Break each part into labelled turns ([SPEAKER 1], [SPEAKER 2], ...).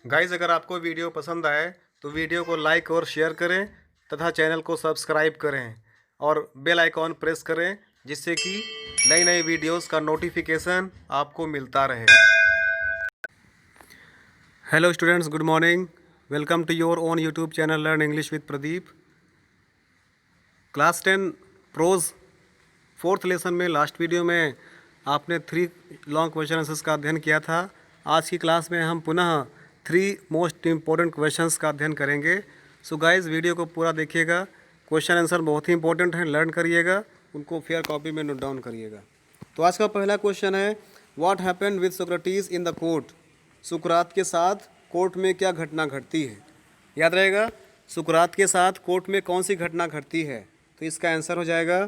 [SPEAKER 1] Guys, अगर आपको video पसंद आए तो वीडियो को लाइक और शेयर करें तथा चैनल को सब्सक्राइब करें और बेल आइकॉन प्रेस करें, जिससे कि नई नई वीडियोस का नोटिफिकेशन आपको मिलता रहे। Hello students, good morning. Welcome to your own YouTube channel learn English with Pradeep. Class 10 prose fourth lesson में लास्ट वीडियो में आपने 3 लॉन्ग क्वेश्चन आंसर्स का अध्ययन किया था। आज की क्लास में हम पुनः 3 मोस्ट इम्पोर्टेंट क्वेश्चंस का अध्ययन करेंगे। सो गाइस, वीडियो को पूरा देखिएगा। क्वेश्चन आंसर बहुत ही इंपॉर्टेंट हैं, लर्न करिएगा, उनको फेयर कॉपी में नोट डाउन करिएगा। तो आज का पहला क्वेश्चन है, what happened with Socrates in the court. सुकरात के साथ कोर्ट में क्या घटना घटती है। याद रहेगा, सुकरात के साथ कोर्ट में कौन सी घटना घटती है। तो इसका आंसर हो जाएगा,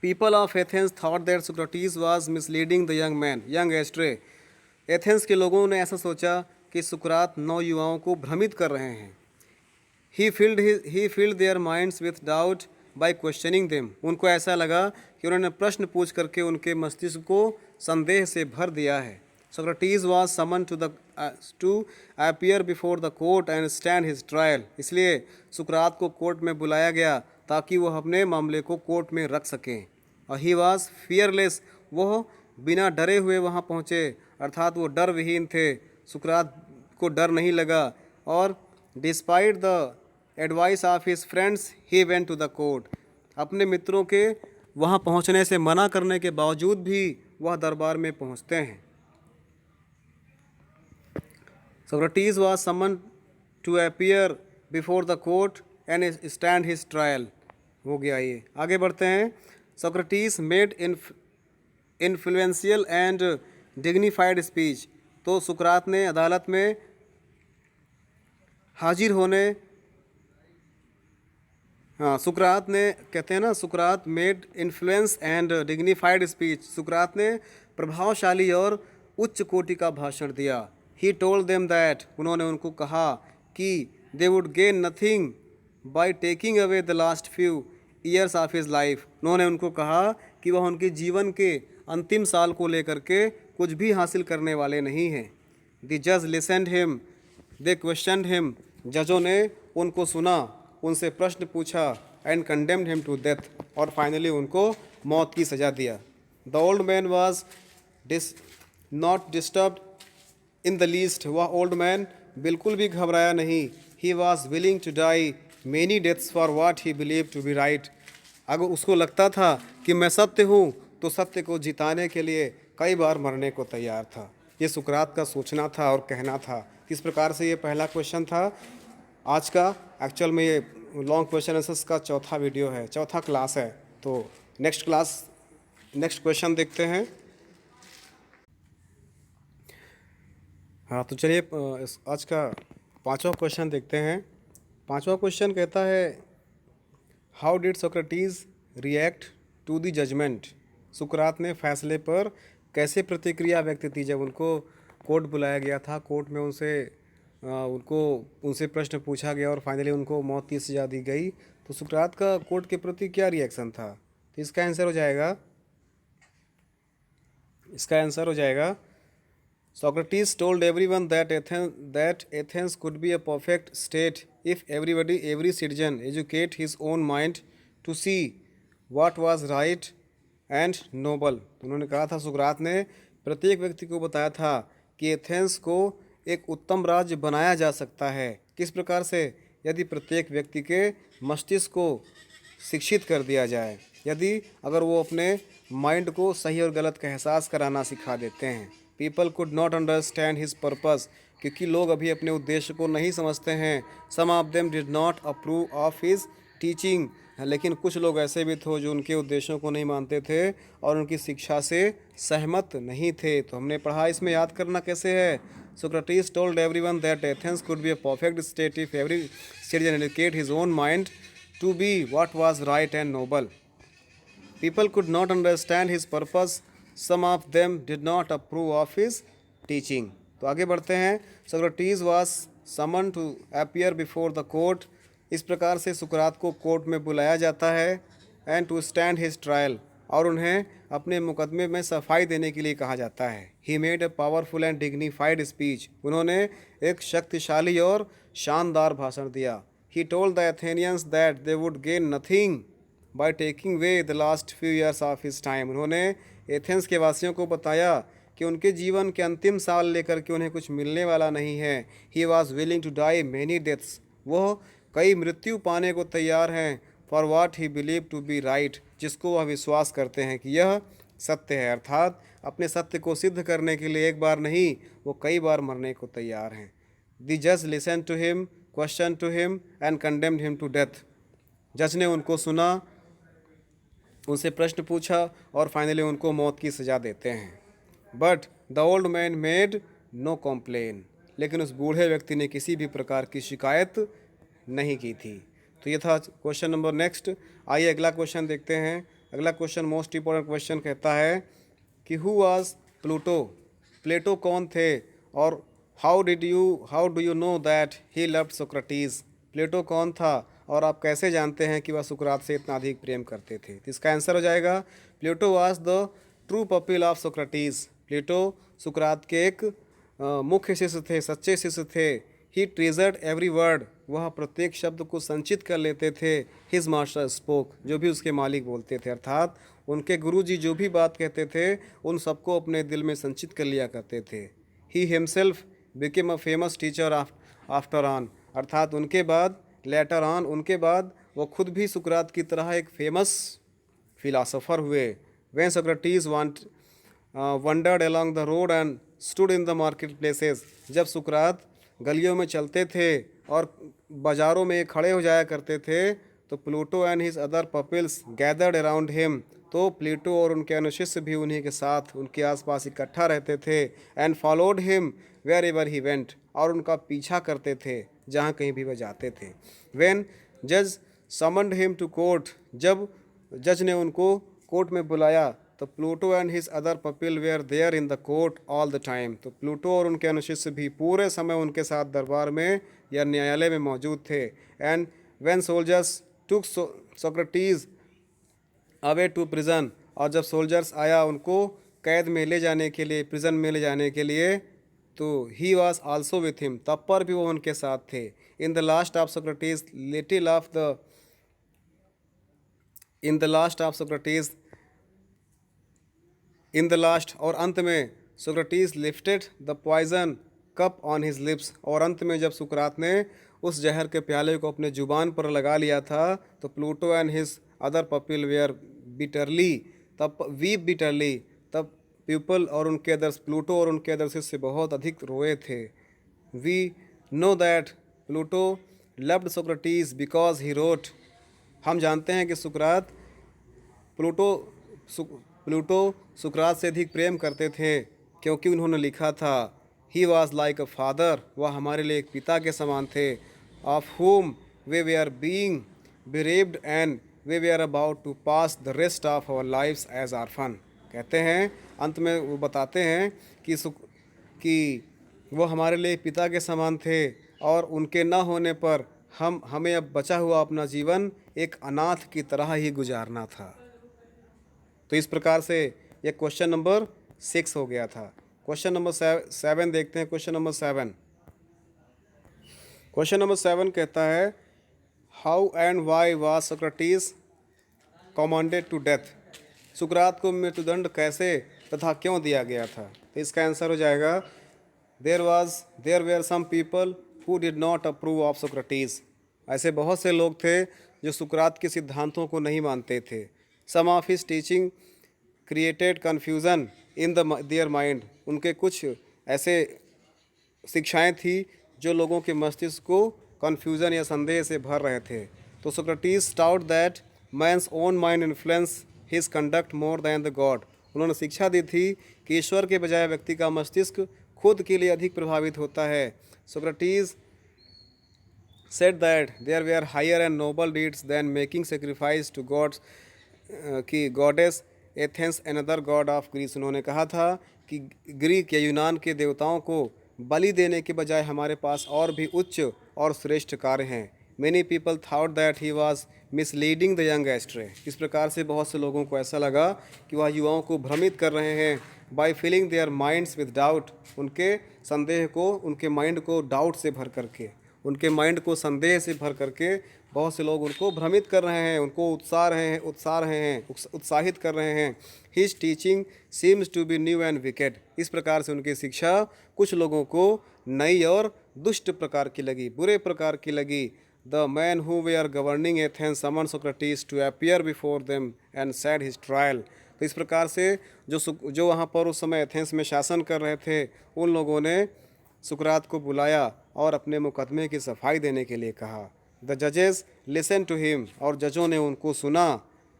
[SPEAKER 1] people of Athens thought that Socrates was misleading the young man young ashtray. Athens के लोगों ने ऐसा सोचा कि सुकरात नौयुवाओं को भ्रमित कर रहे हैं। He filled their minds with doubt by questioning them. उनको ऐसा लगा कि उन्होंने प्रश्न पूछ करके उनके मस्तिष्क को संदेह से भर दिया है। Socrates was summon to appear before the court and stand his trial. इसलिए सुकरात को कोर्ट में बुलाया गया ताकि वह अपने मामले को कोर्ट में रख सकें। और ही वॉज फियरलेस, वह बिना डरे हुए वहाँ पहुँचे, अर्थात वो डर विहीन थे। सुकरात को डर नहीं लगा और despite the advice of his friends he went to the court. अपने मित्रों के वहाँ पहुँचने से मना करने के बावजूद भी वह दरबार में पहुँचते हैं। Socrates was summon to appear before the court and stand his trial. हो गया ये। आगे बढ़ते हैं। Socrates made influential and dignified speech. तो सुकरात ने अदालत में हाजिर होने, सुकरात ने कहते हैं ना, सुकरात made influence and dignified speech. सुकरात ने प्रभावशाली और उच्च कोटि का भाषण दिया। ही टोल्ड देम दैट, उन्होंने उनको कहा कि they would gain nothing by taking away the last few years of his life. उन्होंने उनको कहा कि वह उनके जीवन के अंतिम साल को लेकर के कुछ भी हासिल करने वाले नहीं हैं। द जज listened him, they questioned him. जजों ने उनको सुना, उनसे प्रश्न पूछा, and condemned him to death, और फाइनली उनको मौत की सज़ा दिया। The old man was not disturbed in the least. वह ओल्ड मैन बिल्कुल भी घबराया नहीं। He was willing to die many deaths for what he believe to be right. अगर उसको लगता था कि मैं सत्य हूँ, तो सत्य को जिताने के लिए कई बार मरने को तैयार था। ये सुकरात का सोचना था और कहना था। किस प्रकार से ये पहला क्वेश्चन था आज का। एक्चुअल में ये लॉन्ग क्वेश्चन आंसर्स का चौथा वीडियो है, चौथा क्लास है। तो नेक्स्ट क्वेश्चन देखते हैं। हाँ, तो चलिए आज का पांचवा क्वेश्चन देखते हैं। पांचवा क्वेश्चन कहता है, how did Socrates react to the judgement. सुकरात ने फैसले पर कैसे प्रतिक्रिया व्यक्त की जब उनको कोर्ट बुलाया गया था, कोर्ट में उनसे प्रश्न पूछा गया और फाइनली उनको मौत की सज़ा दी गई। तो सुकरात का कोर्ट के प्रति क्या रिएक्शन था। तो इसका आंसर हो जाएगा, Socrates told everyone that Athens could be a perfect state if every citizen educate his own mind to see what was right and noble। उन्होंने कहा था, सुकरात ने प्रत्येक व्यक्ति को बताया था कि एथेंस को एक उत्तम राज्य बनाया जा सकता है। किस प्रकार से, यदि प्रत्येक व्यक्ति के मस्तिष्क को शिक्षित कर दिया जाए, अगर वो अपने माइंड को सही और गलत का एहसास कराना सिखा देते हैं। People could not understand his purpose, क्योंकि लोग अभी अपने उद्देश्य को नहीं समझते हैं। Some of them did not approve of his teaching, लेकिन कुछ लोग ऐसे भी थे जो उनके उद्देश्यों को नहीं मानते थे और उनकी शिक्षा से सहमत नहीं थे। तो हमने पढ़ा, इसमें याद करना कैसे है। Socrates told everyone that Athens could be a perfect state if every citizen educate his own mind to be what was right and noble. People could not understand his purpose. Some of them did not approve of his teaching. तो आगे बढ़ते हैं। Socrates was summoned to appear before the court। इस प्रकार से सुकरात को court में बुलाया जाता है। And to stand his trial, और उन्हें अपने मुकदमे में सफाई देने के लिए कहा जाता है। He made a powerful and dignified speech, उन्होंने एक शक्तिशाली और शानदार भाषण दिया। He told the Athenians that they would gain nothing by taking way the last few years of his time, उन्होंने एथेंस के वासियों को बताया कि उनके जीवन के अंतिम साल लेकर के उन्हें कुछ मिलने वाला नहीं है। He was willing to die many deaths, वह कई मृत्यु पाने को तैयार हैं। For what he believe to be right, जिसको वह विश्वास करते हैं कि यह सत्य है, अर्थात अपने सत्य को सिद्ध करने के लिए एक बार नहीं, वो कई बार मरने को तैयार हैं। द जज listen to him, question to him and condemned him to death, जज ने उनको सुना, उनसे प्रश्न पूछा और फाइनली उनको मौत की सज़ा देते हैं। But the old man made no complain, लेकिन उस बूढ़े व्यक्ति ने किसी भी प्रकार की शिकायत नहीं की थी। तो ये था क्वेश्चन नंबर। नेक्स्ट आइए अगला क्वेश्चन देखते हैं। अगला क्वेश्चन मोस्ट इंपॉर्टेंट क्वेश्चन कहता है कि हु वाज प्लूटो, प्लेटो कौन थे, और how do you know that he loved Socrates, Plato कौन था और आप कैसे जानते हैं कि वह सुकरात से इतना अधिक प्रेम करते थे। तो इसका आंसर हो जाएगा Plato was the true pupil of Socrates, Plato सुकरात के एक मुख्य शिष्य थे, सच्चे शिष्य थे। ही ट्रेजर्ड एवरी वर्ड, वह प्रत्येक शब्द को संचित कर लेते थे। हिज मास्टर स्पोक, जो भी उसके मालिक बोलते थे, अर्थात उनके गुरुजी जो भी बात कहते थे उन सबको अपने दिल में संचित कर लिया करते थे। He himself became a famous teacher after on, अर्थात उनके बाद लेटर ऑन, उनके बाद वो खुद भी सुकरात की तरह एक फेमस फिलासफ़र हुए। When Socrates wandered along the road and stood in the market places, जब सुकरात गलियों में चलते थे और बाज़ारों में खड़े हो जाया करते थे, तो Pluto and his other pupils gathered around him, तो प्लूटो और उनके अनुशिष्य भी उन्हीं के साथ उनके आसपास इकट्ठा रहते थे। And followed him wherever he went, और उनका पीछा करते थे जहाँ कहीं भी वह जाते थे। व्हेन जज समन्ड हिम टू कोर्ट, जब जज ने उनको कोर्ट में बुलाया, तो Pluto and his other pupil were there in the court all the time, तो प्लूटो और उनके अनुशिष्य भी पूरे समय उनके साथ दरबार में या न्यायालय में मौजूद थे। And when soldiers took Socrates away to prison, और जब सोल्जर्स आया उनको कैद में ले जाने के लिए, प्रिजन में ले जाने के लिए, तो he was also with him, तब पर भी वो उनके साथ थे। In the last of Socrates little of the in the last of Socrates in the last, और अंत में Socrates lifted the poison cup on his lips, और अंत में जब सुकरात ने उस जहर के प्याले को अपने जुबान पर लगा लिया था, तो Pluto and his other pupil were bitterly, तब वीप बिटरली, तब पीपल और उनके अदर प्लूटो और उनके अदर से बहुत अधिक रोए थे। We know that Pluto loved Socrates because he wrote, हम जानते हैं कि सुकरात प्लूटो सुकरात से अधिक प्रेम करते थे क्योंकि उन्होंने लिखा था he was like a father, वह हमारे लिए एक पिता के समान थे। Of whom we were being bereaved and we were about to pass the rest of our lives as orphan, कहते हैं अंत में वो बताते हैं कि वो हमारे लिए पिता के समान थे और उनके न होने पर हमें अब बचा हुआ अपना जीवन एक अनाथ की तरह ही गुजारना था। तो इस प्रकार से ये क्वेश्चन नंबर 6 हो गया था। क्वेश्चन नंबर 7 देखते हैं। क्वेश्चन नंबर 7 कहता है how and why was Socrates commanded to death, सुकरात को मृत्युदंड कैसे तथा क्यों दिया गया था। तो इसका आंसर हो जाएगा there were some people who did not approve of Socrates, ऐसे बहुत से लोग थे जो सुकरात के सिद्धांतों को नहीं मानते थे। Some of his teaching created confusion in their mind, उनके कुछ ऐसे शिक्षाएं थी जो लोगों के मस्तिष्क को कन्फ्यूज़न या संदेह से भर रहे थे। तो Socrates taught that man's own mind influence his conduct more than the god, उन्होंने शिक्षा दी थी कि ईश्वर के बजाय व्यक्ति का मस्तिष्क खुद के लिए अधिक प्रभावित होता है। Socrates said that there were higher and noble deeds than making sacrifice to gods की goddess Athens another god of Greece, उन्होंने कहा था कि ग्रीक या यूनान के देवताओं को बलि देने के बजाय हमारे पास और भी उच्च और श्रेष्ठ कार्य हैं। Many people thought that he was misleading the young astray. इस प्रकार से बहुत से लोगों को ऐसा लगा कि वह युवाओं को भ्रमित कर रहे हैं by filling their minds with doubt. उनके संदेह को, उनके माइंड को डाउट से भर करके, उनके माइंड को संदेह से भर करके बहुत से लोग उनको भ्रमित कर रहे हैं, उनको उत्साहित कर रहे हैं। His teaching seems to be new and wicked. इस प्रकार से उनकी शिक्षा कुछ लोगों को नई और दुष्ट प्रकार की लगी, बुरे प्रकार की लगी। The men who were governing Athens summoned Socrates to appear before them and said his trial. तो इस प्रकार से जो वहाँ पर उस समय एथेंस में शासन कर रहे थे, उन लोगों ने सुकरात को बुलाया और अपने मुकदमे की सफाई देने के लिए कहा। द जजेस लिसन टू हिम, और जजों ने उनको सुना।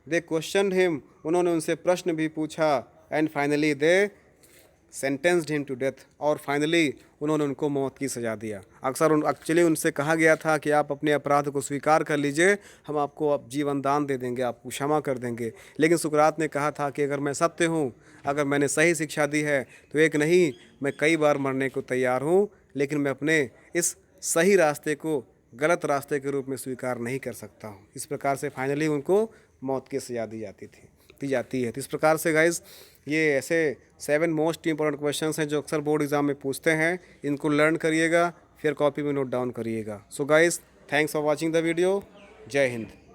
[SPEAKER 1] दे क्वेश्चन हिम, उन्होंने उनसे प्रश्न भी पूछा। And finally they sentenced him to death, और फाइनली उन्होंने उनको मौत की सज़ा दिया। एक्चुअली उनसे कहा गया था कि आप अपने अपराध को स्वीकार कर लीजिए, हम आपको अब जीवन दान दे देंगे, आपको क्षमा कर देंगे। लेकिन सुकरात ने कहा था कि अगर मैं सत्य हूँ, अगर मैंने सही शिक्षा दी है, तो एक नहीं, मैं कई बार मरने को तैयार हूँ, लेकिन मैं अपने इस सही रास्ते को गलत रास्ते के रूप में स्वीकार नहीं कर सकता हूँ। इस प्रकार से फाइनली उनको मौत की सज़ा दी जाती है। तो इस प्रकार से गाइज़, ये ऐसे 7 मोस्ट इंपॉर्टेंट क्वेश्चंस हैं जो अक्सर बोर्ड एग्जाम में पूछते हैं। इनको लर्न करिएगा, फिर कॉपी में नोट डाउन करिएगा। So guys, thanks for watching the video. जय हिंद।